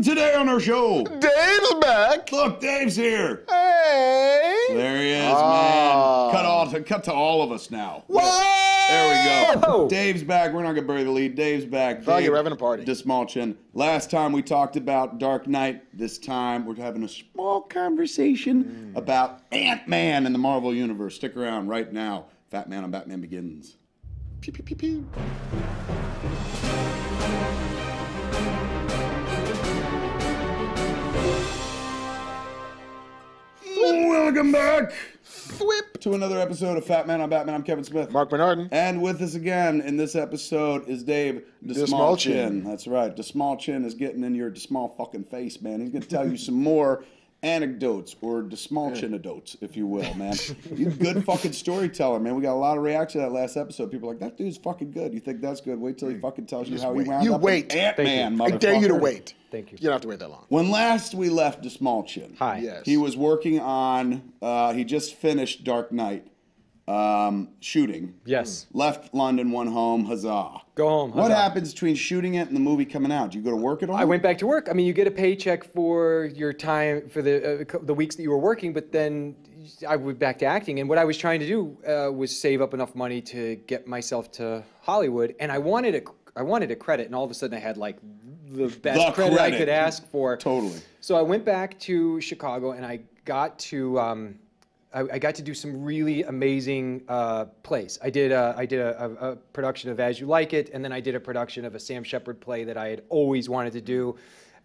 Today on our show, Dave's back. Look, Dave's here. Hey. There he is, man. Cut to all of us now. What? There we go. Whoa. Dave's back. We're not going to bury the lead. Dave's back. Dog, you're having a party. Dastmalchian. Last time we talked about Dark Knight. This time we're having a small conversation about Ant-Man in the Marvel Universe. Stick around right now. Fat Man on Batman Begins. Pew, pew, pew, pew. Welcome back to another episode of Fat Man on Batman. I'm Kevin Smith. Marc Bernardin. And with us again in this episode is Dave Dastmalchian. Dastmalchian. That's right. Dastmalchian is getting in your Dastmal fucking face, man. He's going to tell you some more anecdotes or Dastmalchian-adotes, if you will, man. You're a good fucking storyteller, man. We got a lot of reaction to that last episode. People are like, that dude's fucking good. You think that's good? Wait till he fucking tells you how he wound up in Ant-Man, motherfucker. I dare you to wait. Thank you. You don't have to wait that long. When last we left Dastmalchian, Hi. Yes. he was working on, he just finished Dark Knight shooting. Yes. Left London, went home, huzzah. Go home. What huzzah. happens between shooting it and the movie coming out? Do you go to work at all? I went back to work. I mean, you get a paycheck for your time for the weeks that you were working, but then I went back to acting. And what I was trying to do was save up enough money to get myself to Hollywood. And I wanted a credit, and all of a sudden I had like the best credit I could ask for. Totally. So I went back to Chicago, and I got to I got to do some really amazing plays. I did a production of As You Like It, and then I did a production of a Sam Shepard play that I had always wanted to do,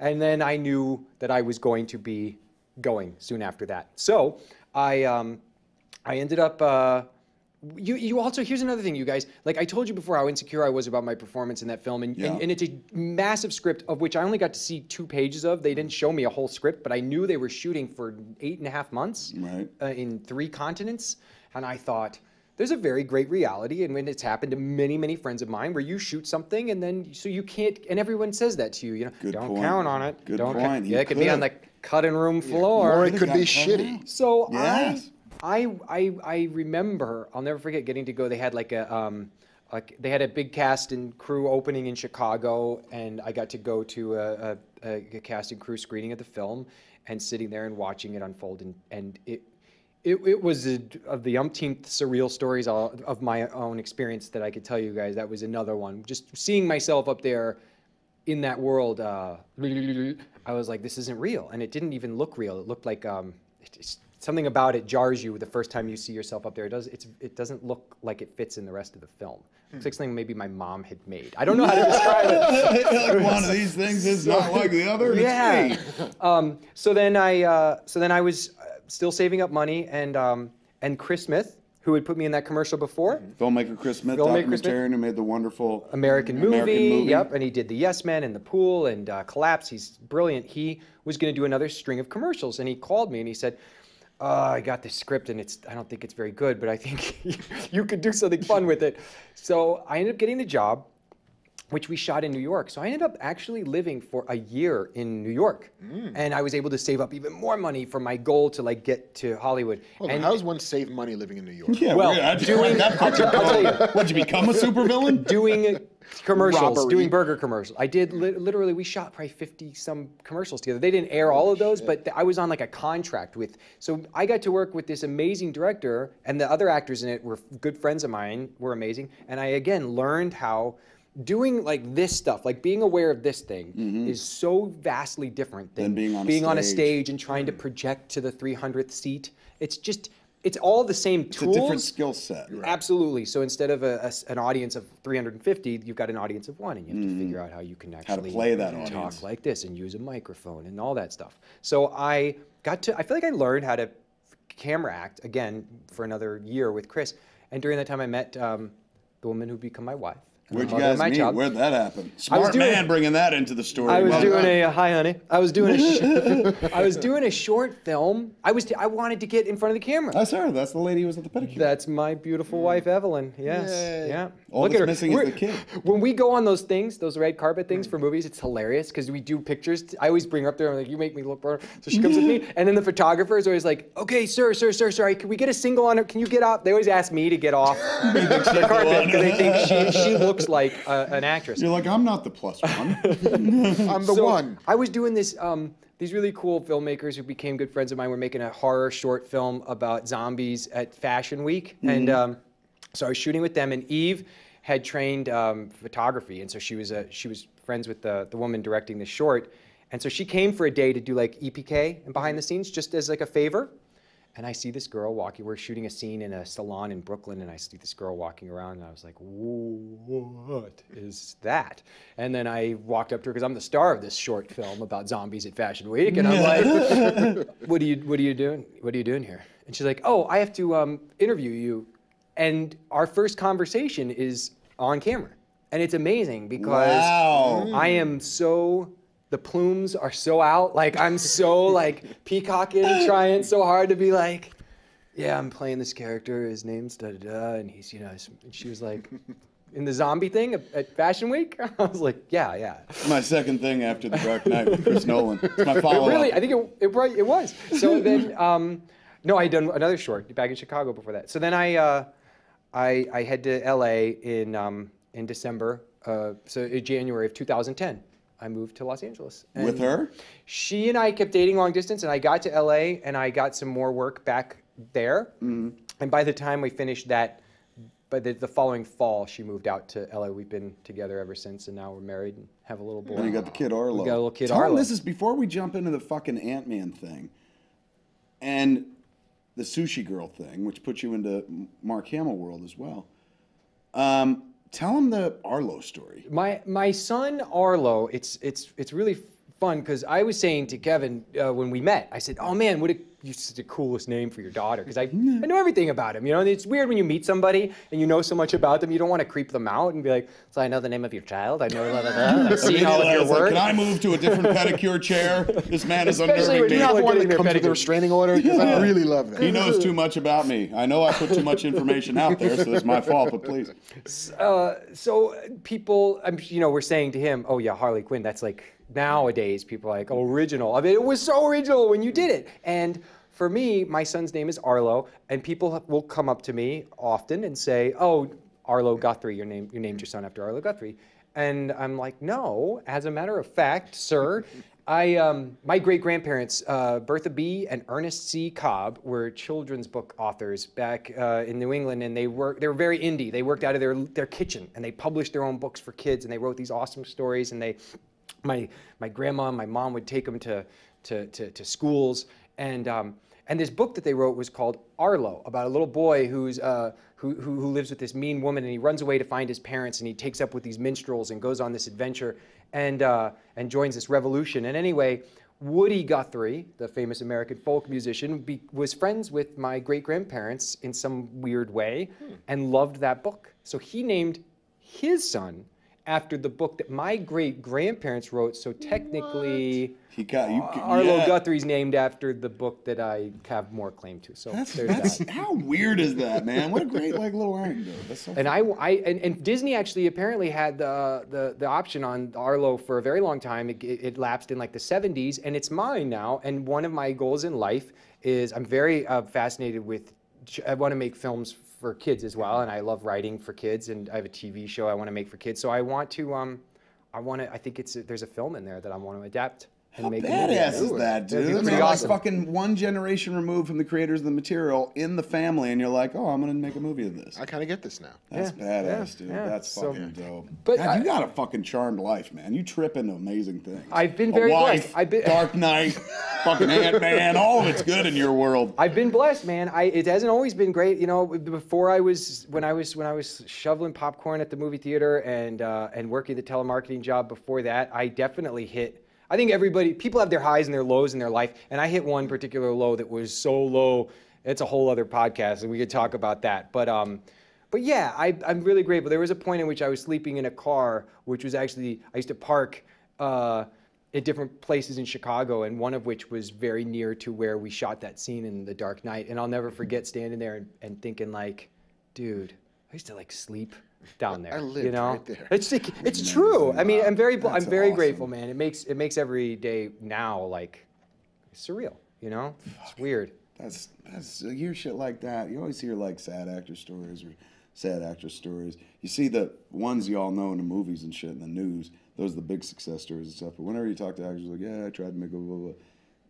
and then I knew that I was going to be going soon after that. So I ended up. You also, here's another thing, you guys. Like I told you before how insecure I was about my performance in that film, and it's a massive script of which I only got to see 2 pages of. They didn't show me a whole script, but I knew they were shooting for 8.5 months in 3 continents, and I thought, there's a very great reality, and when it's happened to many, many friends of mine, where you shoot something and then so you can't, and everyone says that to you, you know, don't count on it. Good don't point. Yeah, it could be on the cutting room floor. Or it could be shitty. So Yes. I remember, I'll never forget getting to go. They had like they had a big cast and crew opening in Chicago, and I got to go to a cast and crew screening of the film, and sitting there and watching it unfold, and it was of the umpteenth surreal stories of my own experience that I could tell you guys. That was another one. Just seeing myself up there in that world, I was like, this isn't real, and it didn't even look real. It looked like something about it jars you the first time you see yourself up there. It doesn't look like it fits in the rest of the film. It's like something maybe my mom had made. I don't know how to describe it. Like one of these things is not like the other. Yeah. So then I was still saving up money, and Chris Smith, who had put me in that commercial before. Filmmaker Chris Smith, Filmmaker Chris Smith. documentarian who made the wonderful American movie. Yep, and he did the Yes Men and the Pool and Collapse. He's brilliant. He was going to do another string of commercials, and he called me and he said, I got this script and I don't think it's very good, but I think you could do something fun with it. So I ended up getting the job, which we shot in New York. So I ended up actually living for a year in New York. And I was able to save up even more money for my goal to like get to Hollywood. Well, and how does one save money living in New York? Yeah, Well, I'll tell you. What'd you become a supervillain? doing commercials, Robbery. doing burger commercials. I did literally, we shot probably 50 some commercials together. They didn't air all of those, but I was on like a contract with, so I got to work with this amazing director, and the other actors in it were good friends of mine, were amazing. And I again learned how doing like this stuff, like being aware of this thing is so vastly different than being on a stage and trying to project to the 300th seat. It's all the same tools. It's a different skill set. Right. Absolutely. So instead of an audience of 350, you've got an audience of 1, and you have to figure out how you can actually play that talk audience. like this and use a microphone and all that stuff. So I feel like I learned how to camera act again for another year with Chris. And during that time, I met the woman who'd become my wife. Where'd you guys meet? Where'd that happen? Smart doing- man bringing that into the story. I was doing hi honey. I was doing a short film. I wanted to get in front of the camera. That's her. That's the lady who was at the pedicure. That's my beautiful wife, Evelyn. Yes. Yay. Yeah. All Look that's at her. missing is the kid. When we go on those things, those red carpet things for movies, it's hilarious because we do pictures. I always bring her up there. I'm like, you make me look better. So she comes with me, and then the photographer is always like, okay, sir, sorry, can we get a single on her? Can you get off? They always ask me to get off the carpet because they think she looks looks like an actress. You're like, I'm not the plus one. I'm the one. I was doing this. These really cool filmmakers who became good friends of mine were making a horror short film about zombies at Fashion Week, and so I was shooting with them. And Eve had trained photography, and so she was friends with the woman directing the short, and so she came for a day to do like EPK and behind the scenes, just as like a favor. And I see this girl walking. We're shooting a scene in a salon in Brooklyn, and I see this girl walking around, and I was like, "What is that?" And then I walked up to her because I'm the star of this short film about zombies at Fashion Week, and I'm like, "What are you doing? What are you doing here?" And she's like, "Oh, I have to interview you." And our first conversation is on camera, and it's amazing because I am so. The plumes are so out, like I'm so like peacocking, trying so hard to be like, yeah, I'm playing this character, his name's da-da-da, and he's, you know, and she was like, in the zombie thing at Fashion Week? I was like, yeah. My second thing after The Dark Knight with Chris Nolan. It's my follow-up. Really, I think it was. So then, no, I had done another short back in Chicago before that. So then I head to LA in December, so in January of 2010. I moved to Los Angeles. With her? She and I kept dating long distance, and I got to LA, and I got some more work back there. And by the time we finished that, by the following fall, she moved out to LA. We've been together ever since, and now we're married and have a little boy. And you got the kid Arlo. We got a little kid Tell Arlo. him this is before we jump into the fucking Ant-Man thing and the Sushi Girl thing, which puts you into Marc Hamill world as well. Tell him the Arlo story. My son Arlo, it's really fun because I was saying to Kevin when we met, I said, "Oh man, you're such the coolest name for your daughter," because I know everything about him. You know, and it's weird when you meet somebody and you know so much about them, you don't want to creep them out and be like, "So I know the name of your child. I know blah, blah, blah. I've seen all of your work. Can I move to a different pedicure chair? This man is Especially unnerving when me. You have one that Getting comes their with a restraining order? Because I really love that. He knows too much about me. I know I put too much information out there, so it's my fault, but please. So people, we're saying to him, "Oh yeah, Harley Quinn." That's like nowadays people are like, "Oh, original." I mean, it was so original when you did it. And for me, my son's name is Arlo, and people will come up to me often and say, "Oh, Arlo Guthrie, you named your son after Arlo Guthrie," and I'm like, "No, as a matter of fact, sir." My great-grandparents, Bertha B. and Ernest C. Cobb, were children's book authors back in New England, and they were very indie. They worked out of their kitchen, and they published their own books for kids, and they wrote these awesome stories. And my grandma and my mom would take them to schools, and this book that they wrote was called Arlo, about a little boy who lives with this mean woman, and he runs away to find his parents, and he takes up with these minstrels and goes on this adventure and joins this revolution. And anyway, Woody Guthrie, the famous American folk musician, was friends with my great-grandparents in some weird way and loved that book. So he named his son after the book that my great-grandparents wrote. So technically, Arlo Guthrie's named after the book that I have more claim to. So there's that. How weird is that, man? What a great little anecdote. That's so and and Disney actually apparently had the option on Arlo for a very long time. It lapsed in like the 70s, and it's mine now. And one of my goals in life is I'm very fascinated with. I want to make films for kids as well, and I love writing for kids, and I have a TV show I want to make for kids. So I want to, I think there's a film in there that I want to adapt and How make. badass is that, dude? That'd be I mean, pretty like awesome. fucking one generation removed from the creators of the material in the family, and you're like, oh, I'm gonna make a movie of this. I kind of get this now. That's badass, dude. yeah. That's So- fucking dope. But God, you got a fucking charmed life, man. You trip into amazing things. I've been A very wife, blessed. Dark Knight, fucking Ant-Man, all of it's good in your world. I've been blessed, man. It hasn't always been great, you know. Before when I was shoveling popcorn at the movie theater and working the telemarketing job before that, I definitely hit. I think people have their highs and their lows in their life, and I hit one particular low that was so low. It's a whole other podcast, and we could talk about that. But yeah, I'm really grateful. There was a point in which I was sleeping in a car, which was actually I used to park at different places in Chicago, and one of which was very near to where we shot that scene in The Dark Knight. And I'll never forget standing there and thinking like, dude, I used to like sleep down there. I lived you know? right there. It's true. I mean, I'm very awesome. grateful, man. It makes every day now like surreal. You know, it's weird. That's you hear shit like that. You always hear like sad actor stories or sad actress stories. You see the ones you all know in the movies and shit in the news. Those are the big success stories and stuff. But whenever you talk to actors, like, yeah, I tried to make a blah, blah, blah.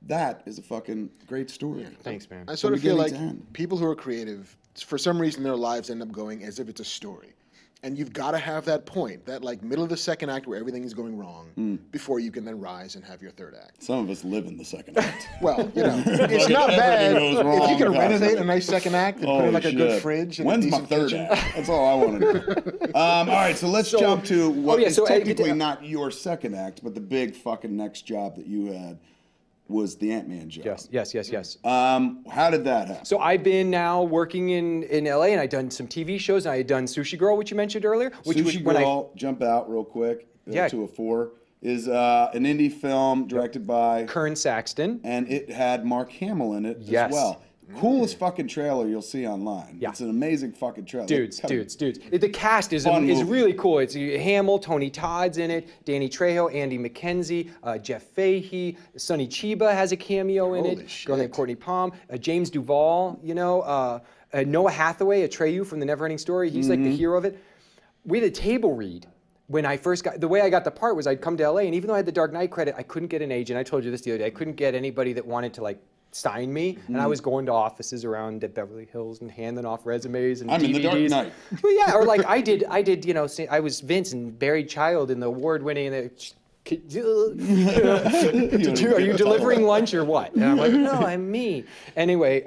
That is a fucking great story. Yeah. Thanks, man. I sort of feel like beginning to end. people who are creative, for some reason, their lives end up going as if it's a story. And you've got to have that point, that like middle of the second act where everything is going wrong before you can then rise and have your third act. Some of us live in the second act. Well, you know, it's not bad goes wrong if you can with us. renovate a nice second act and put in like a good shit. fridge. And When's a my decent third kitchen. act? That's all I want to do. All right, so let's jump to what is technically I- not your second act, but the big fucking next job that you had was the Ant-Man job. Yes. How did that happen? So I've been now working in LA, and I've done some TV shows, and I had done Sushi Girl, which you mentioned earlier. Which was Sushi when Girl, jump out real quick Yeah. to a 4, is an indie film directed by, Kern Saxton. and it had Marc Hamill in it Yes. as well. Coolest fucking trailer you'll see online. Yeah. It's an amazing fucking trailer. Dudes. The cast is Fun movie. really cool. It's Hamill, Tony Todd's in it, Danny Trejo, Andy McKenzie, Jeff Fahey, Sonny Chiba has a cameo in Holy it. shit. Girl named Courtney Palm, James Duvall, Noah Hathaway, Atreyu from The Neverending Story. He's like the hero of it. We had a table read. When I first got, the way I got the part was I'd come to LA, and even though I had the Dark Knight credit, I couldn't get an agent. I told you this the other day. I couldn't get anybody that wanted to like sign me, and I was going to offices around at Beverly Hills and handing off resumes and I'm DVDs. in the Dark Knight. Well, yeah, or like I did, I was Vince and Buried Child in the award-winning. Are you delivering lunch or what? And I'm like, no, I'm me. Anyway,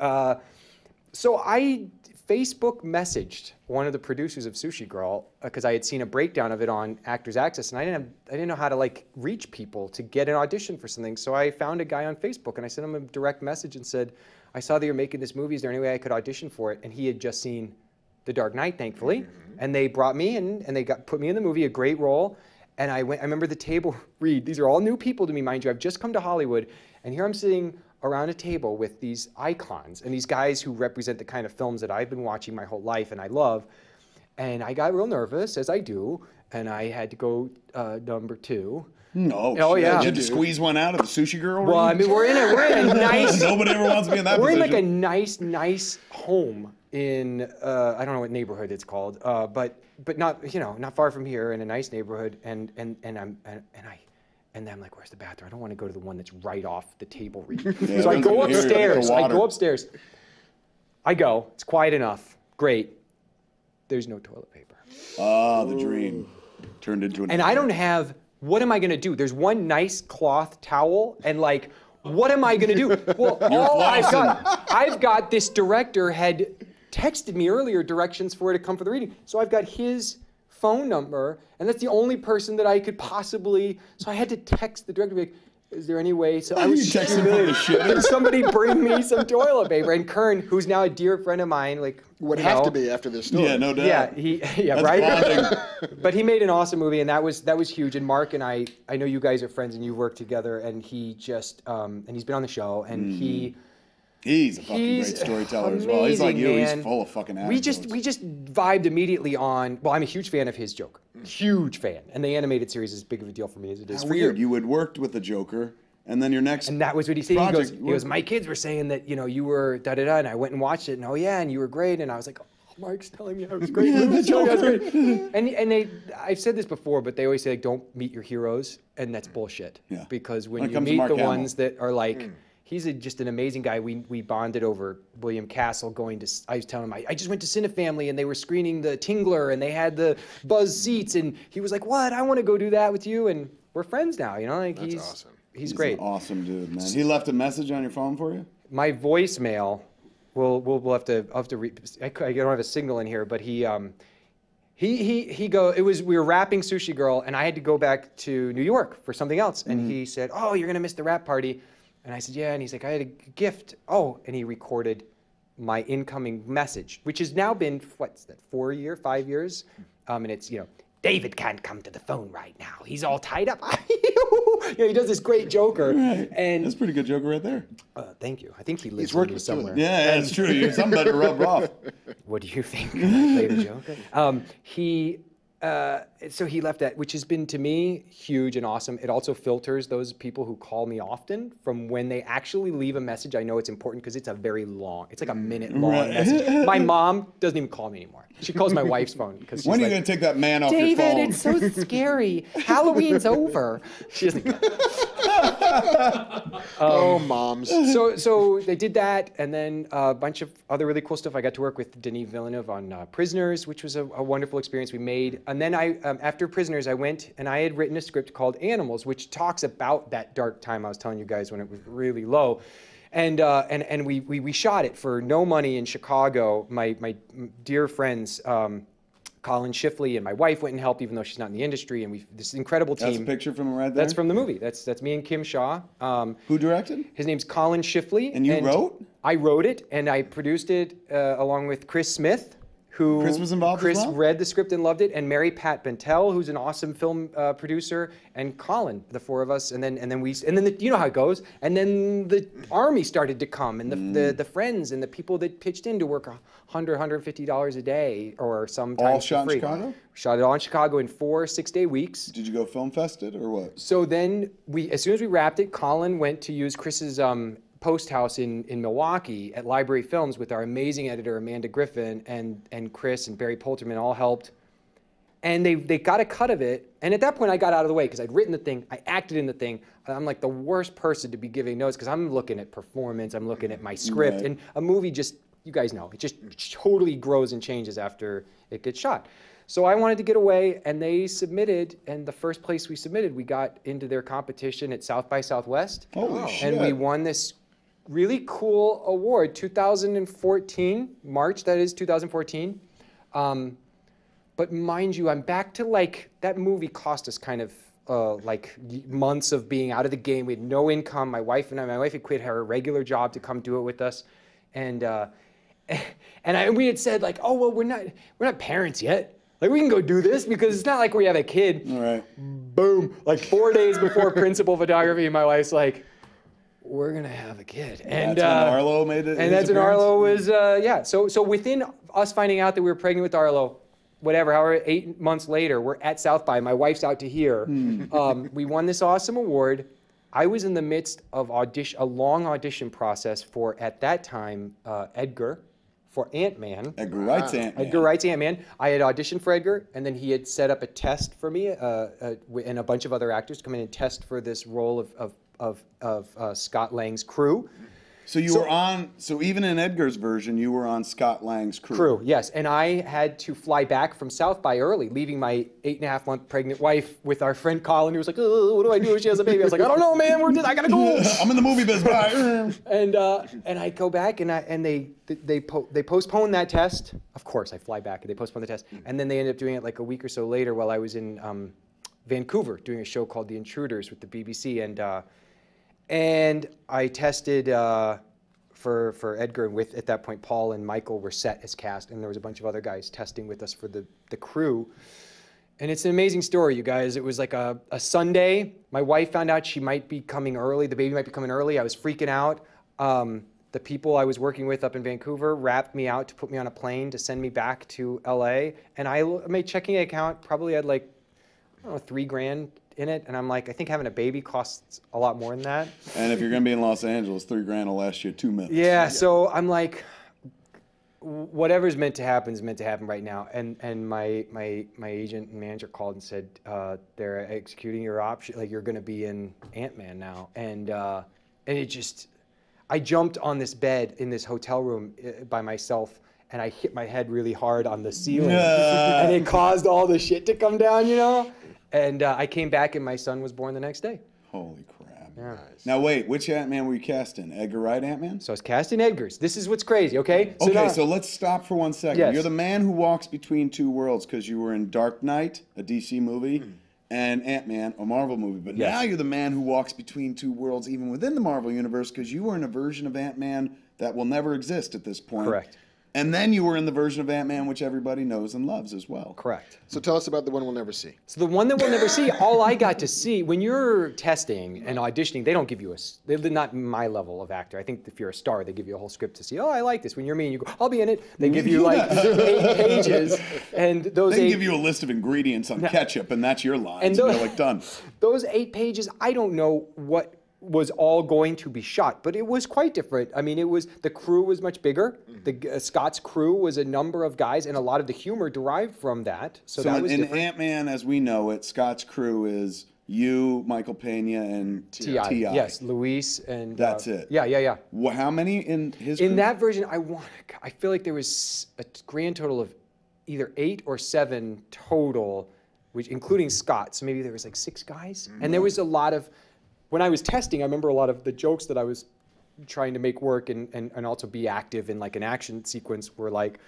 so I Facebook messaged one of the producers of Sushi Girl because I had seen a breakdown of it on Actors Access, and I didn't know how to like reach people to get an audition for something. So I found a guy on Facebook, and I sent him a direct message and said, I saw that you're making this movie. Is there any way I could audition for it? And he had just seen The Dark Knight, thankfully, and they brought me in, and they put me in the movie, a great role. And I remember the table read. These are all new people to me, mind you. I've just come to Hollywood, and here I'm sitting around a table with these icons and these guys who represent the kind of films that I've been watching my whole life and I love. And I got real nervous, as I do, and I had to go number 2. No. Oh, shit. yeah. You had to squeeze one out of the Sushi Girl Well, I mean, we're in a nice. Nobody ever wants to be in that We're in position. like a nice home in I don't know what neighborhood it's called, but not not far from here in a nice neighborhood, and I'm like, where's the bathroom? I don't want to go to the one that's right off the table read. Yeah, So I go here, upstairs. the I water. go upstairs. I go. It's quiet enough. Great. There's no toilet paper. Ah, the dream turned into an. And I don't have. What am I gonna do? There's one nice cloth towel, and like, what am I gonna do? Well, all I've got this director had texted me earlier directions for her to come for the reading. So I've got his phone number, and that's the only person that I could possibly. So I had to text the director, like, is there any way? So I was You texted him from the shit. Can somebody bring me some toilet paper? And Kern, who's now a dear friend of mine, like Would you have know, to be after this story. Yeah, no doubt. Yeah, That's right. bonding. But he made an awesome movie, and that was huge. And Marc and I know you guys are friends, and you work together. And he just and he's been on the show, and He's a fucking great storyteller as well. He's like amazing, you. man. He's full of fucking We anecdotes. just vibed immediately on. Well, I'm a huge fan of his Joker, huge fan, and the animated series is as big of a deal for me as it is How for weird. you. You had worked with the Joker, and then your next. And that was what he said. project, He goes, my kids were saying that you were da da da, and I went and watched it, and oh yeah, and you were great, and I was like, oh, Marc's telling me I was great. He's telling me I was great. And I've said this before, but they always say like, don't meet your heroes, and that's bullshit. Yeah. Because when When it you comes to meet Marc the Hamill. ones that are like. He's just an amazing guy. We bonded over William Castle going to. I was telling him I just went to Cinefamily and they were screening The Tingler and they had the buzz seats and he was like, "What? I want to go do that with you." And we're friends now. Like That's he's awesome. he's great. An awesome dude, man. He left a message on your phone for you. My voicemail. We'll have to read. I don't have a signal in here, but he we were wrapping Sushi Girl and I had to go back to New York for something else and he said, "Oh, you're gonna miss the wrap party." And I said, "Yeah," and he's like, "I had a gift." Oh, and he recorded my incoming message, which has now been, what's that, 5 years? And it's, David can't come to the phone right now. He's all tied up. He does this great Joker. Right. And That's a pretty good Joker right there. thank you. I think he lives worked with me with two of them. somewhere. Yeah, it's true. Some better rub off. What do you think? Later Joker. So he left that, which has been to me huge and awesome. It also filters those people who call me often from when they actually leave a message. I know it's important because it's a very long, it's like a minute long message. My mom doesn't even call me anymore. She calls my wife's phone because she's When are like, you going to take that man off your phone? David, it's so scary. Halloween's over. She doesn't. Oh, moms. So they did that, and then a bunch of other really cool stuff. I got to work with Denis Villeneuve on Prisoners, which was a wonderful experience we made. And then after Prisoners, I went and I had written a script called Animals, which talks about that dark time I was telling you guys when it was really low. And we shot it for no money in Chicago. My dear friends, Colin Shifley and my wife went and helped, even though she's not in the industry. And this incredible team. That's a picture from right there? That's from the movie. That's me and Kim Shaw. Who directed? His name's Colin Shifley. And you wrote? I wrote it, and I produced it along with Chris Smith, who Chris was involved as well? read the script and loved it, and Mary Pat Bentel, who's an awesome film producer, and Colin, the four of us, and then you know how it goes, and then the army started to come, and the friends and the people that pitched in to work $150 a day, or sometimes all shot free. in Chicago? We shot it all in Chicago in 4 6-day weeks. Did you go film fested or what? So then as soon as we wrapped it, Colin went to use Chris's post house in Milwaukee at Library Films with our amazing editor Amanda Griffin, and Chris and Barry Polterman all helped, and they got a cut of it. And at that point I got out of the way because I'd written the thing, I acted in the thing. I'm like the worst person to be giving notes because I'm looking at performance, I'm looking at my script, Right. and a movie just, you guys know, it just totally grows and changes after it gets shot. So I wanted to get away, and they submitted, and the first place we submitted, we got into their competition at South by Southwest. Holy shit. And we won this really cool award, 2014, March, that is 2014. But mind you, I'm back to like, that movie cost us kind of like months of being out of the game. We had no income. My wife had quit her regular job to come do it with us. And we had said like, oh, well, we're not parents yet. Like, we can go do this because it's not like we have a kid. All right. Boom. Like 4 days before principal photography, my wife's like, we're gonna have a kid, and that's when Arlo made it. And that's when Arlo was, yeah. So within us finding out that we were pregnant with Arlo, whatever, however, 8 months later, we're at South by. My wife's out to here. We won this awesome award. I was in the midst of a long audition process for, at that time, Edgar, for Ant-Man. Edgar Wright's Ant-Man. Edgar Wright's Ant-Man. I had auditioned for Edgar, and then he had set up a test for me, and a bunch of other actors to come in and test for this role of Scott Lang's crew. So you were on, so even in Edgar's version, you were on Scott Lang's crew. Yes, and I had to fly back from South by early, leaving my 8.5-month pregnant wife with our friend Colin, who was like, oh, what do I do if she has a baby? I was like, I don't know, man, I gotta go. I'm in the movie biz, bye. And I go back, and they postponed that test. Of course, I fly back, and they postponed the test. And then they ended up doing it like a week or so later while I was in Vancouver doing a show called The Intruders with the BBC, and I tested for Edgar, and at that point Paul and Michael were set as cast, and there was a bunch of other guys testing with us for the crew. And it's an amazing story, you guys. It was like a Sunday. My wife found out she might be coming early, the baby might be coming early. I was freaking out. The people I was working with up in Vancouver wrapped me out to put me on a plane to send me back to LA. And my checking account probably had like, I don't know, $3,000 in it, and I'm like, I think having a baby costs a lot more than that. And if you're gonna be in Los Angeles, $3,000 will last you 2 minutes. Yeah, so I'm like, whatever's meant to happen is meant to happen right now. And my agent and manager called and said, they're executing your option, like you're gonna be in Ant-Man now. And it just, I jumped on this bed in this hotel room by myself, and I hit my head really hard on the ceiling, and it caused all the shit to come down, you know? And I came back, and my son was born the next day. Holy crap. Yeah. Nice. Now wait, which Ant-Man were you cast in? Edgar Wright Ant-Man? So I was cast in Edgar's. This is what's crazy, okay? So let's stop for 1 second. Yes. You're the man who walks between two worlds because you were in Dark Knight, a DC movie, and Ant-Man, a Marvel movie. But now you're the man who walks between two worlds even within the Marvel universe because you were in a version of Ant-Man that will never exist at this point. Correct. And then you were in the version of Ant-Man which everybody knows and loves as well. Correct. So tell us about the one we'll never see. So the one that we'll never see, all I got to see, when you're testing and auditioning, they don't give you they're not my level of actor. I think if you're a star, they give you a whole script to see, oh, I like this. When you're me and you go, I'll be in it, they give you like 8 pages. And those They give you a list of ingredients on ketchup and that's your lines and you're like, done. Those 8 pages, I don't know what was all going to be shot, but it was quite different. I mean, the crew was much bigger. The Scott's crew was a number of guys, and a lot of the humor derived from that. So that was in different. Ant-Man, as we know it, Scott's crew is you, Michael Pena, and T.I. Yes, Luis and that's it. Yeah. Well, how many in his? In crew? that version, I feel like there was a grand total of either 8 or 7 total, which including Scott. So maybe there was like 6 guys, and there was a lot of. When I was testing, I remember a lot of the jokes that I was trying to make work and also be active in like an action sequence were like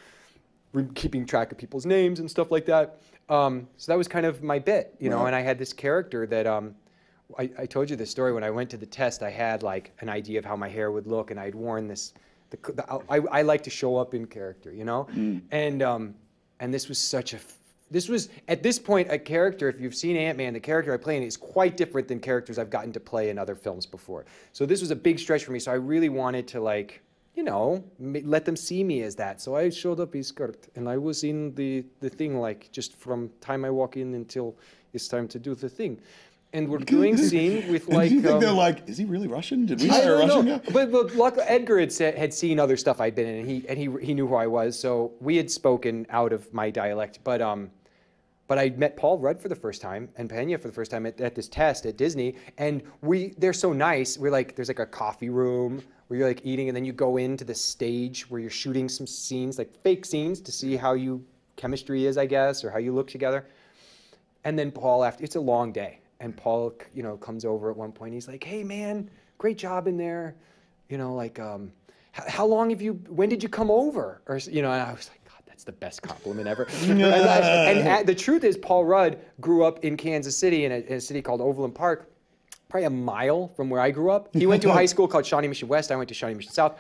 keeping track of people's names and stuff like that. So that was kind of my bit, you know, and I had this character that I told you this story. When I went to the test, I had like an idea of how my hair would look, and I'd worn this. I like to show up in character, you know, and this was such a. This was, at this point, a character, if you've seen Ant-Man, the character I play in is quite different than characters I've gotten to play in other films before. So this was a big stretch for me, so I really wanted to, like, you know, let them see me as that. So I showed up in skirt, and I was in the thing, like, just from time I walk in until it's time to do the thing. And we're doing scene with, like... Do you think they're like, is he really Russian? Did we I hire a don't Russian know. guy? But luckily, Edgar had seen other stuff I'd been in, and he knew who I was, so we had spoken out of my dialect. But I met Paul Rudd for the first time and Pena for the first time at this test at Disney, and they're so nice. We're like, there's like a coffee room where you're like eating, and then you go into the stage where you're shooting some scenes, like fake scenes, to see how chemistry is, I guess, or how you look together. And then Paul, it's a long day, and Paul, you know, comes over at one point. He's like, "Hey man, great job in there, you know, like, how long when did you come over?" Or, you know, and I was like, that's the best compliment ever. and the truth is, Paul Rudd grew up in Kansas City in a city called Overland Park, probably a mile from where I grew up. He went to a high school called Shawnee Mission West. I went to Shawnee Mission South.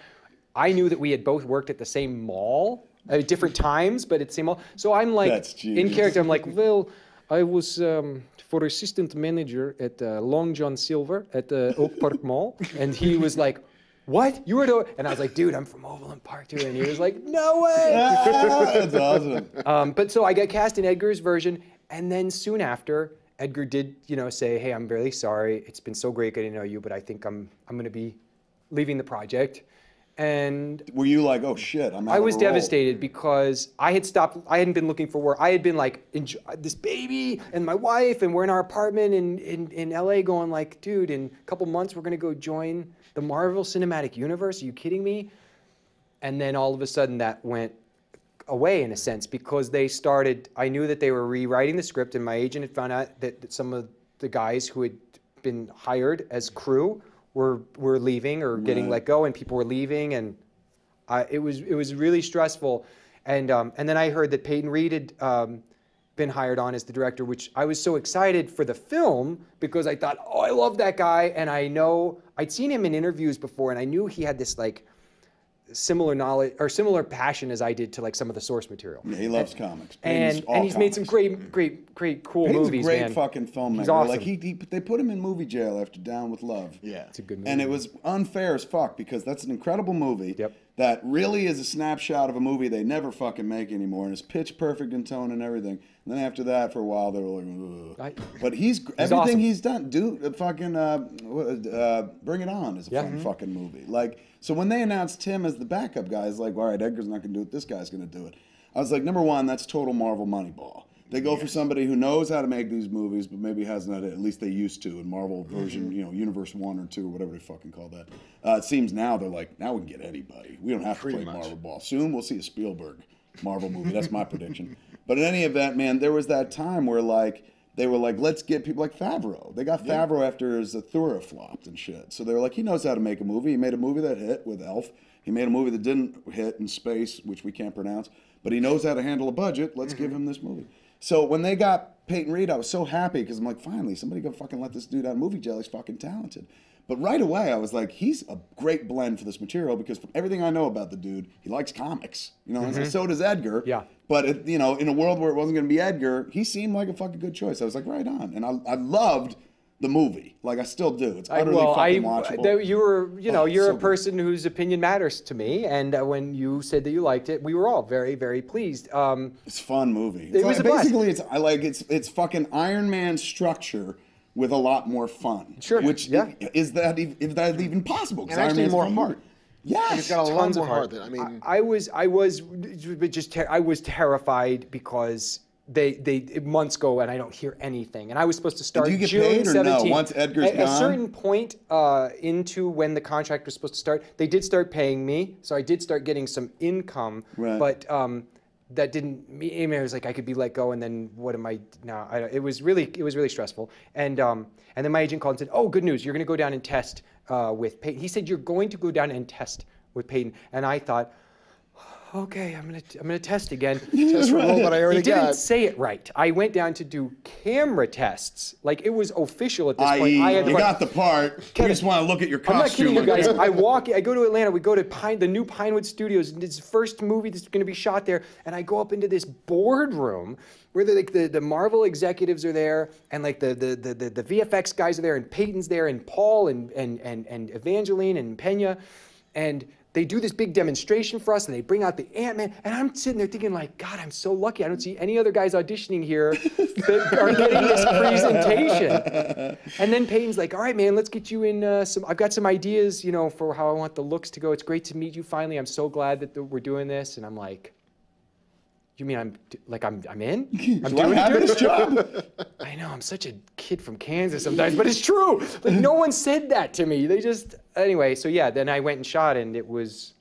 I knew that we had both worked at the same mall at different times, but at the same mall. So I'm like, in character, I'm like, well, I was for assistant manager at Long John Silver at the Oak Park Mall, and he was like, what? You were to... And I was like, dude, I'm from Overland Park, too. And he was like, no way. That's awesome. But so I got cast in Edgar's version. And then soon after, Edgar did, you know, say, hey, I'm really sorry. It's been so great getting to know you, but I think I'm going to be leaving the project. And were you like, oh shit, I'm out I of was a role? devastated because I had stopped. I hadn't been looking for work. I had been like, this baby and my wife, and we're in our apartment in LA going like, dude, in a couple months, we're going to go join the Marvel Cinematic Universe. Are you kidding me? And then all of a sudden that went away in a sense because they started, I knew that they were rewriting the script, and my agent had found out that some of the guys who had been hired as crew were leaving or getting let go, and people were leaving, and it was really stressful. And then I heard that Peyton Reed had been hired on as the director, which I was so excited for the film because I thought, oh, I love that guy, and I know I'd seen him in interviews before, and I knew he had this like similar knowledge or similar passion as I did to like some of the source material. Yeah, he loves comics. And he's made some great, cool Peyton's movies. a great man. fucking filmmaker. He's awesome. Like they put him in movie jail after Down with Love. Yeah, it's a good movie. And it was unfair as fuck because that's an incredible movie. Yep. That really is a snapshot of a movie they never fucking make anymore, and it's pitch perfect in tone and everything. And then after that, for a while, they were like, ugh. But everything awesome. he's done. Fucking Bring It On is a fun fucking movie. Like, so when they announced Tim as the backup guy, it's like, all right, Edgar's not gonna do it. This guy's gonna do it. I was like, number one, that's total Marvel Moneyball. They go for somebody who knows how to make these movies, but maybe hasn't had it. At least they used to in Marvel version, you know, Universe 1 or 2 or whatever they fucking call that. It seems now they're like, now we can get anybody. We don't have to play Marvel ball. Soon we'll see a Spielberg Marvel movie. That's my prediction. But in any event, man, there was that time where like they were like, let's get people like Favreau. They got Favreau after his Thura flopped and shit. So they were like, he knows how to make a movie. He made a movie that hit with Elf. He made a movie that didn't hit in space, which we can't pronounce. But he knows how to handle a budget. Let's give him this movie. So when they got Peyton Reed, I was so happy because I'm like, finally, somebody go fucking let this dude out of movie jail. He's fucking talented. But right away, I was like, he's a great blend for this material because from everything I know about the dude, he likes comics. You know, and so does Edgar. Yeah. But, you know, in a world where it wasn't going to be Edgar, he seemed like a fucking good choice. I was like, right on. And I loved the movie. Like, I still do. It's utterly fucking watchable. You were, you know, you're so a person whose opinion matters to me. And when you said that you liked it, we were all very, very pleased. It's a fun movie. It was a blast. Basically, it's fucking Iron Man structure with a lot more fun. Sure. Which is that even possible? And actually more heart. Yes. It's got a lot Tons more of heart. heart. I mean, I was terrified because they months go and I don't hear anything. And I was supposed to start Do you get June paid or 17th. no? Once Edgar's At a gone? certain point into when the contract was supposed to start, they did start paying me, so I did start getting some income. Right. But that didn't mean it was like I could be let go and then what am I now? It was really stressful. And then my agent called and said, "Oh, good news! You're going to go down and test with Peyton." He said, "You're going to go down and test with Peyton," and I thought, okay, I'm gonna test again. test for a role that I already He didn't got. say it right. I went down to do camera tests. Like it was official at this point. I.e., you got the part. We Kevin, just want to look at your I'm not kidding costume. you guys. I go to Atlanta. We go to the new Pinewood Studios. And it's the first movie that's going to be shot there. And I go up into this boardroom where the Marvel executives are there, and like the VFX guys are there, and Peyton's there, and Paul and Evangeline and Pena, and they do this big demonstration for us, and they bring out the Ant-Man, and I'm sitting there thinking like, God, I'm so lucky. I don't see any other guys auditioning here that are getting this presentation. And then Peyton's like, all right, man, let's get you in I've got some ideas, you know, for how I want the looks to go. It's great to meet you finally. I'm so glad that we're doing this. And I'm like, you mean I'm in? I'm doing this job. I know, I'm such a kid from Kansas sometimes, but it's true. Like no one said that to me. They just, anyway, so yeah, then I went and shot and it was,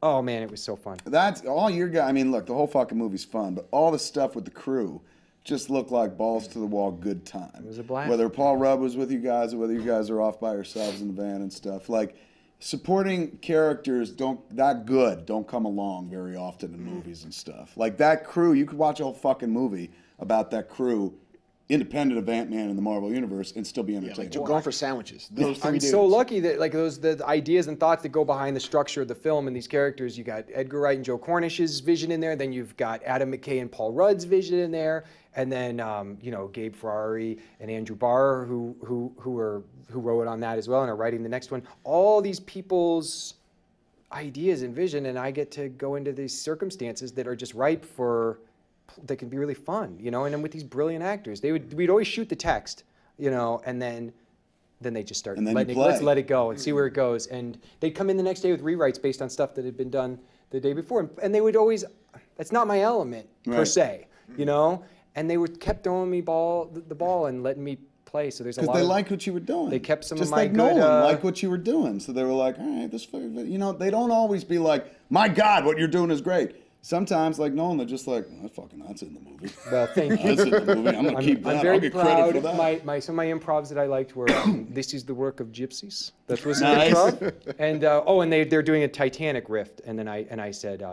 oh man, it was so fun. That's all your guy. I mean, look, the whole fucking movie's fun, but all the stuff with the crew just looked like balls to the wall good time. It was a blast. Whether Paul Rudd was with you guys or whether you guys are off by yourselves in the van and stuff. Like, supporting characters don't come along very often in movies and stuff. Like that crew, you could watch a whole fucking movie about that crew, independent of Ant-Man in the Marvel Universe, and still be entertained. Like going for sandwiches. Those three I'm dudes. so lucky that like the ideas and thoughts that go behind the structure of the film and these characters. You got Edgar Wright and Joe Cornish's vision in there. Then you've got Adam McKay and Paul Rudd's vision in there. And then you know, Gabe Ferrari and Andrew Barr who wrote on that as well and are writing the next one. All these people's ideas and vision, and I get to go into these circumstances that are just ripe for that can be really fun, you know. And then with these brilliant actors, we'd always shoot the text, you know, and then they just start let's let it go and see where it goes. And they'd come in the next day with rewrites based on stuff that had been done the day before, and they would always, that's not my element per se, you know. And they kept throwing me the ball and letting me play. So there's a lot. Because they liked what you were doing. They kept some just of my like good. Nolan liked what you were doing, so they were like, all right, this. You know, they don't always be like, my God, what you're doing is great. Sometimes, like Nolan, they're just like, that's in the movie. Well, thank you. That's in the movie. I'm gonna keep that. I'm very I'll get proud. credit for that. Some of my improvs that I liked were "This is the work of gypsies." That was Nice. an improv. And and they're doing a Titanic riff, and then I said.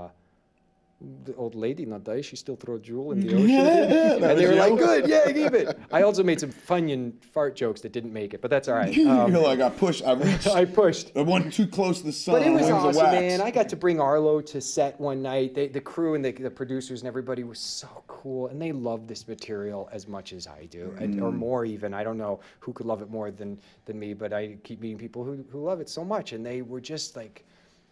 The old lady not die, she still throw a jewel in the ocean. And they were like, good, yeah, keep it. I also made some Funyun fart jokes that didn't make it, but that's all right. You're like, I pushed. I pushed. I went too close to the sun. But it was wings of awesome, wax. man. I got to bring Arlo to set one night. The crew and the producers and everybody was so cool, and they loved this material as much as I do, or more even. I don't know who could love it more than me, but I keep meeting people who love it so much, and they were just like,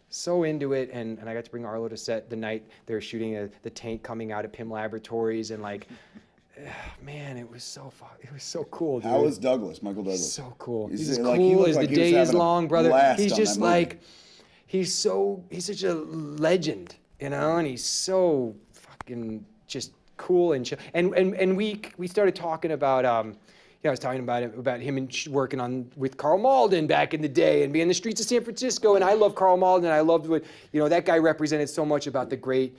so into it, and I got to bring Arlo to set the night they were shooting the tank coming out of Pym Laboratories, and like, man, it was so fun. It was so cool, dude. How was Douglas, Michael Douglas? So cool. He's He's as like, he cool looked as like the he was day is having a long, brother. blast He's on just that movie. like, he's such a legend, you know, and he's so fucking just cool and chill. And we started talking about I was talking about him and working with Karl Malden back in the day and being in the streets of San Francisco. And I love Karl Malden, and I loved what, you know, that guy represented so much about the great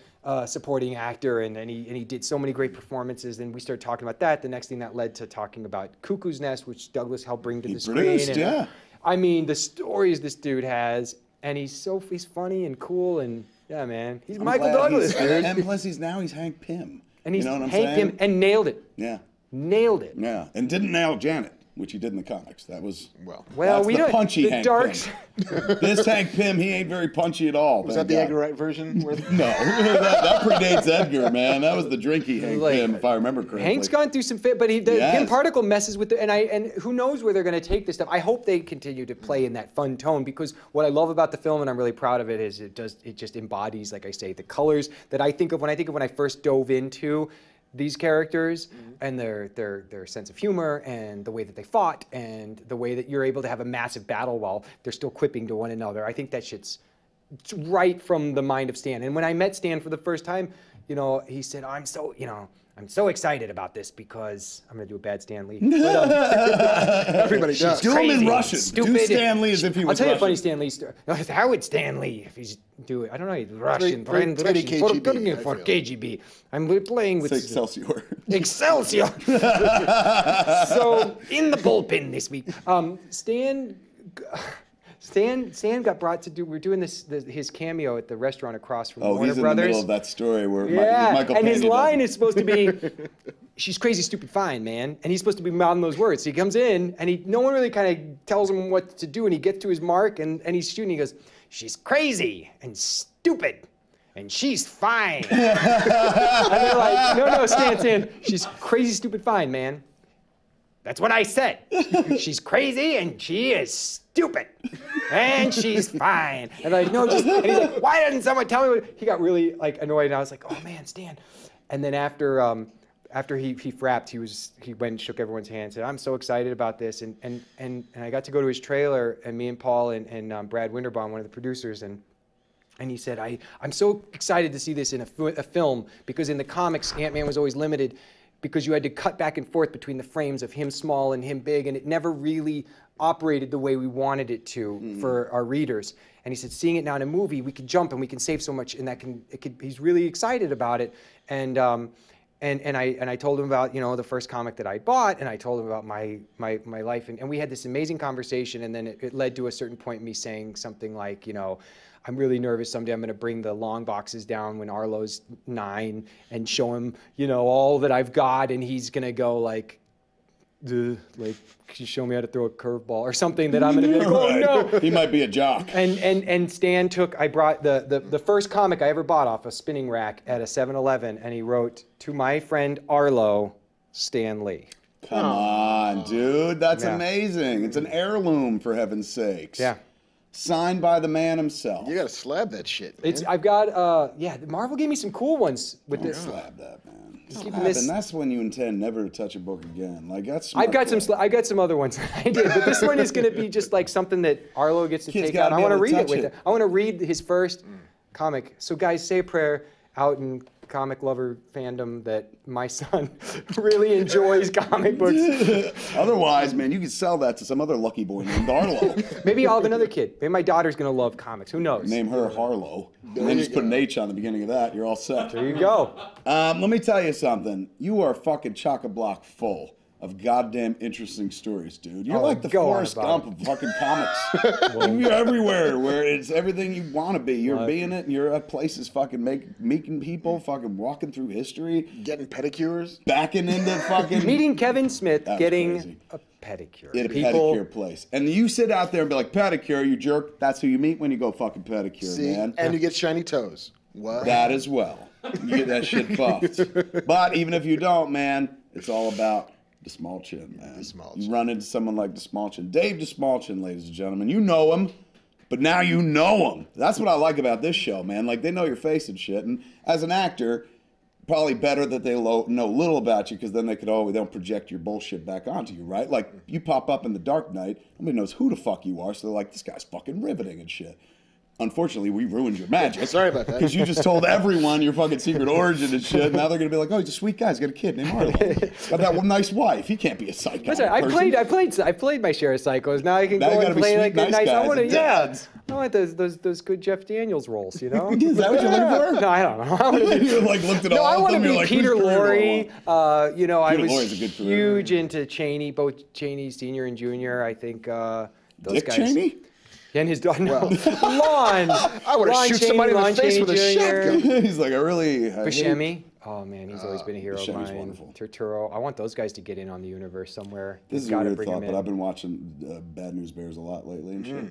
supporting actor, and he did so many great performances. And we started talking about that. The next thing that led to talking about Cuckoo's Nest, which Douglas helped bring to the screen. And, yeah. I mean, the stories this dude has, and he's funny and cool, and yeah, man, he's Michael Douglas, dude. And plus, he's Hank Pym. And he's you know what I'm Hank saying? Pym, and nailed it. Yeah. Nailed it. Yeah, and didn't nail Janet. which he did in the comics. That was Well, that's we the don't. punchy The Hank darks. Pym. This Hank Pym, he ain't very punchy at all. was that the Edgar Wright version? No, that predates Edgar, man. That was the drinky Hank Like, Pym, if I remember correctly. Hank's gone through some fit, but the Pym particle messes with and who knows where they're going to take this stuff. I hope they continue to play in that fun tone, because what I love about the film, and I'm really proud of it, is it just embodies, like I say, the colors that I think of when I first dove into these characters and their sense of humor and the way that they fought and the way that you're able to have a massive battle while they're still quipping to one another. I think that shit's right from the mind of Stan. And when I met Stan for the first time, he said, I'm so excited about this because I'm going to do a bad Stan Lee. But, Everybody does. Do him in Russian. Stupid. Do Stan Lee as if he was I'll tell you a Russian. funny Stan Lee story. How would Stan Lee, if he's doing, I don't know, he's Russian. Very Russian KGB, for I feel. KGB. I'm playing with It's Excelsior. Excelsior. So in the bullpen this week, Stan got brought to do. We're doing his cameo at the restaurant across from Warner He's in Brothers. the middle of that story where Michael and his Pena line does is supposed to be, "She's crazy, stupid, fine, man." And he's supposed to be mouthing those words. So he comes in, and no one really kind of tells him what to do. And he gets to his mark, and he's shooting. He goes, "She's crazy and stupid, and she's fine." And they're like, "No, Stan, she's crazy, stupid, fine, man." That's what I said. She's crazy and she is stupid. And she's fine. And I'm like, no, and he's like, why didn't someone tell me? He got really annoyed, and I was like, oh man, Stan. And then after he frapped, he went and shook everyone's hand and said, I'm so excited about this. And I got to go to his trailer, and me and Paul and Brad Winterbaum, one of the producers, and he said, I'm so excited to see this in a film, because in the comics, Ant-Man was always limited because you had to cut back and forth between the frames of him small and him big, and it never really operated the way we wanted it to for our readers. And he said, seeing it now in a movie, we can jump and we can save so much, and he's really excited about it. And I told him about the first comic that I bought, and I told him about my life, and we had this amazing conversation, and then it led to a certain point me saying something like, I'm really nervous someday I'm going to bring the long boxes down when Arlo's 9 and show him, all that I've got, and he's going to go like, could you show me how to throw a curveball or something that I'm going to be like, oh no. He might be a jock. And Stan I brought the first comic I ever bought off a spinning rack at a 7-Eleven, and he wrote, to my friend Arlo, Stan Lee. Come on, dude. That's Yeah. amazing. It's an heirloom, for heaven's sakes. Yeah. Signed by the man himself. You gotta slab that shit, man. I've got Marvel gave me some cool ones with Don't this. slab that, man. keeping Slab, this- and that's when you intend never to touch a book again. Like that's. Smart I've got play. I got some other ones I did, but this one is going to be just like something that Arlo gets to Kids take gotta out. I be want to able to read it touch with it. it. I want to read his first comic. So guys, say a prayer out in comic lover fandom that my son really enjoys comic books. Otherwise, man, you could sell that to some other lucky boy named Arlo. Maybe I'll have another kid. Maybe my daughter's going to love comics. Who knows? Name her Harlow. And then just put an H on the beginning of that. You're all set. There you go. Let me tell you something. You are fucking chock-a-block full of goddamn interesting stories, dude. You're Oh, like the go on Forrest about Gump of fucking comics. You're everywhere where it's everything you want to be. You're being it, and you're at places fucking meeting people, fucking walking through history, Getting pedicures. backing into fucking... Meeting Kevin Smith, That was getting crazy. a pedicure. At a pedicure place. And you sit out there and be like, pedicure, you jerk. That's who you meet when you go fucking pedicure, See, man. and you get shiny toes. What? That as well. You get that shit buffed. But even if you don't, man, it's all about Dastmalchian, man. Dastmalchian. You run into someone like Dastmalchian. Dave Dastmalchian, ladies and gentlemen. You know him, but now you know him. That's what I like about this show, man. Like, they know your face and shit. And as an actor, probably better that they know little about you, because then they don't project your bullshit back onto you, right? Like, you pop up in The Dark Knight, nobody knows who the fuck you are, so they're like, this guy's fucking riveting and shit. Unfortunately, we ruined your magic. Sorry about that. Because you just told everyone your fucking secret origin and shit. Now they're gonna be like, "Oh, he's a sweet guy. He's got a kid named Arlo. Got that one nice wife. He can't be a psycho." Listen, I played my share of psychos. Now I can Now you go gotta and be play sweet, like good nice nice. I guys want to, and yeah. dads. I want those good Jeff Daniels roles, you know? Is that what you're looking for? No, I don't know. I wanna be, You like looked at no, all I of want to them. be You're like, Peter whose career do I Lorre. want? You know, I Peter was Lorre's a good career. huge into Cheney, both Cheney Senior and Junior. I think those Dick guys. Cheney? And his daughter. No. Lon. I wanna Lon shoot Cheney, somebody in the Lon face Cheney with a Jr. shotgun. He's like, I hate- Buscemi. Oh man, he's always been a hero of Buscemi's mine. wonderful. Turturro. I want those guys to get in on the universe somewhere. This is a Gotta weird bring thought, them but in. I've been watching Bad News Bears a lot lately and shit.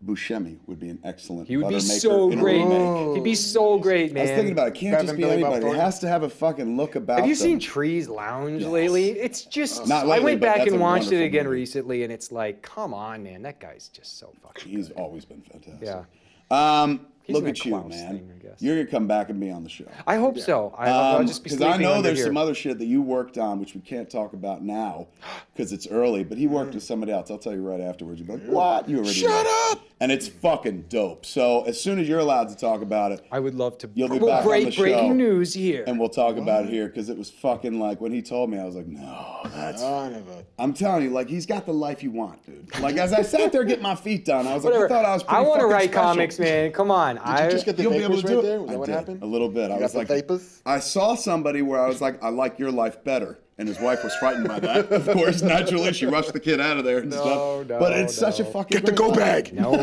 Buscemi would be an excellent He would be butter maker so in a great. remake. He'd be so great, man. I was thinking about it. It can't Better just than be Billy Bob anybody. It Thornton? has to have a fucking look about Have you them. seen Trees Lounge Yes. lately? It's just. Not I lately, went but back that's and a watched it wonderful again movie. recently, and it's like, come on, man, that guy's just so fucking. He's always been fantastic. Yeah. He's Look in at that you, Klaus man. thing, I guess. You're gonna come back and be on the show. I hope so. I'll just be Because I sleeping know under there's here. some other shit that you worked on, which we can't talk about now because it's early. But he worked with somebody else. I'll tell you right afterwards. You'll be like, "What? You already Shut know." up! And it's fucking dope. So as soon as you're allowed to talk about it, I would love to. You'll be back on the show. Breaking news here. and we'll talk about it here because it was fucking like when he told me, I was like, "No, that's." Son of a... I'm telling you, like he's got the life you want, dude. Like as I sat there getting my feet done, I was like, Whatever. I thought I was. Pretty want to fucking write special. comics, man. Come on. Did you just get the You'll be able vapors to do right it. there? Was I that what did. happened? A little bit. I You was got like, the vapors? I saw somebody where I was like, I like your life better. And his wife was frightened by that. Of course, naturally, she rushed the kid out of there and stuff. no, But it's such a no. fucking Get the great go life. bag! No.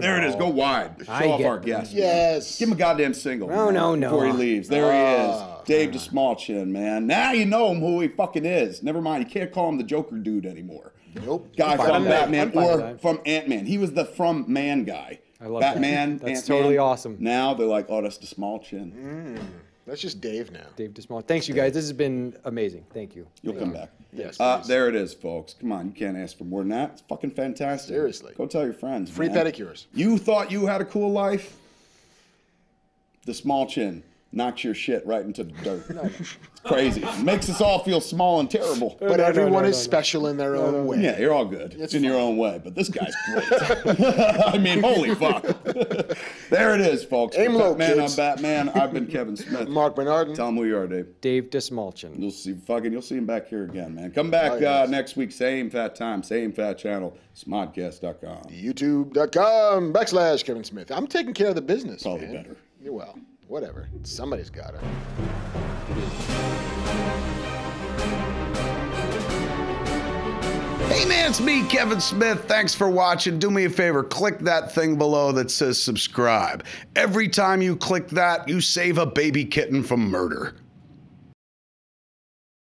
There it is. no. Go wide. I Show off get our it. guest. Yes. Give him a goddamn single. No, man, no, no. Before he leaves. There he is. Dave Dastmalchian, man. Now you know him who he fucking is. Never mind. You can't call him the Joker dude anymore. Nope. Guy fine from with that. Batman I'm fine with or that. from Ant-Man. He was the from Man guy. I love that. Batman, That's Ant-Man. totally awesome. Now they're like, oh, that's Dastmalchian. That's just Dave now. Dave Dastmalchian. Thanks, you guys. This has been amazing. Thank you. You'll come back. Yes, please. There it is, folks. Come on, you can't ask for more than that. It's fucking fantastic. Seriously. Go tell your friends. Free man. pedicures. You thought you had a cool life? The small chin knocks your shit right into the dirt. It's crazy. Makes us all feel small and terrible. But everyone is special in their own way. Yeah, you're all good. It's in your own way, but this guy's great. I mean, holy fuck. There it is, folks. Aim low, Man, kids. I'm Batman. I've been Kevin Smith. Marc Bernardin. Tell him who you are, Dave. Dave Dastmalchian. You'll see him back here again, man. Come back yes. next week, same fat time, same fat channel, smodcast.com. YouTube.com/Kevin Smith. I'm taking care of the business. Probably man. better. Well, whatever. Somebody's got to. Hey man, it's me, Kevin Smith. Thanks for watching. Do me a favor, click that thing below that says subscribe. Every time you click that, you save a baby kitten from murder.